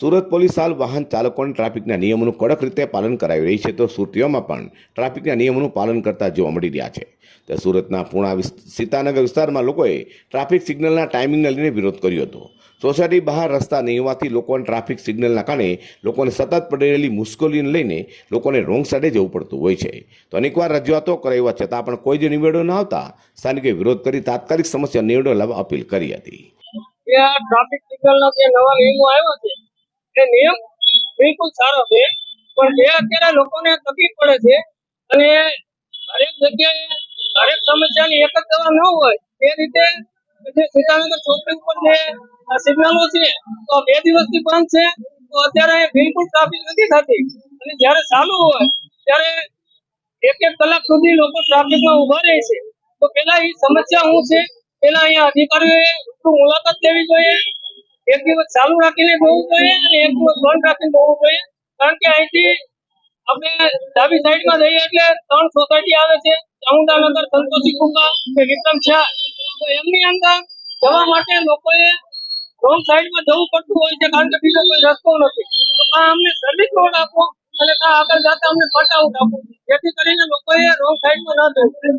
Surat police હાલ વાહન ચાલકોને ટ્રાફિકના નિયમોનું કડક રીતે પાલન કરાવી રહી છે, તો સુરતીઓમાં પણ ટ્રાફિકના નિયમોનું પાલન કરતા જોવા મળી રહ્યા છે. તો સુરતના પૂણા સીતાનગર વિસ્તારમાં લોકોએ ટ્રાફિક સિગ્નલના ટાઈમિંગને લઈને વિરોધ કર્યો હતો. સોસાયટી બહાર રસ્તા નહીં હોવાથી લોકોને ટ્રાફિક સિગ્નલના કારણે લોકોને સતત પડી રહેલી મુશ્કેલીને લઈને લોકોને રોંગ સાઈડે જવું પડતું હોય છે. તો અનેકવાર રજૂઆતો કરાવ્યા છતાં પણ કોઈ જ નિવેડો ન આવતા સ્થાનિકે વિરોધ કરી તાત્કાલિક સમસ્યા નિવેડો લાવવા અપીલ કરી હતી. ટ્રાફિક સિગ્નલના જે નવા નિયમો આવ્યા છે એ નિયમ બિલકુલ સારો છે, પણ જે અત્યારે લોકોને તકલીફ પડે છે અને હરેક જગ્યાએ હરેક સમસ્યાની એક જ દવા ન હોય એ રીતે જે સીતાનગર ચોકડી ઉપર જે સિગ્નલો છે તો 2 દિવસથી બંધ છે, તો અત્યારે બિલકુલ ટ્રાફિક નથી થતી અને જ્યારે ચાલુ હોય ત્યારે 1-1 કલાક સુધી લોકો ટ્રાફિકમાં ઉભા રહે છે. તો પેલા એ સમસ્યા શું છે, પેલા અહીંયા અધિકારીઓએ મુલાકાત લેવી જોઈએ, એક દિવસ ચાલુ રાખીને જોવું જોઈએ અને એક દિવસ બંધ રાખીને જોવું જોઈએ. કારણ કે અહીંથી આપણે ડાબી સાઈડમાં જઈએ એટલે 3 સોસાયટી આવે છે, ચામુંડાનગર, સંતોષી કુકા કે વિક્રમ શાહ. તો એમની અંદર જવા માટે લોકોએ રોંગ સાઈડમાં જવું પડતું હોય છે, કારણ કે બીજો કોઈ રસ્તો નથી. તો આ અમને સર્વિસ રોડ આપો અને આગળ જતા અમને કટ આઉટ આપો, જેથી કરીને લોકોએ રોંગ સાઈડમાં ન જવું.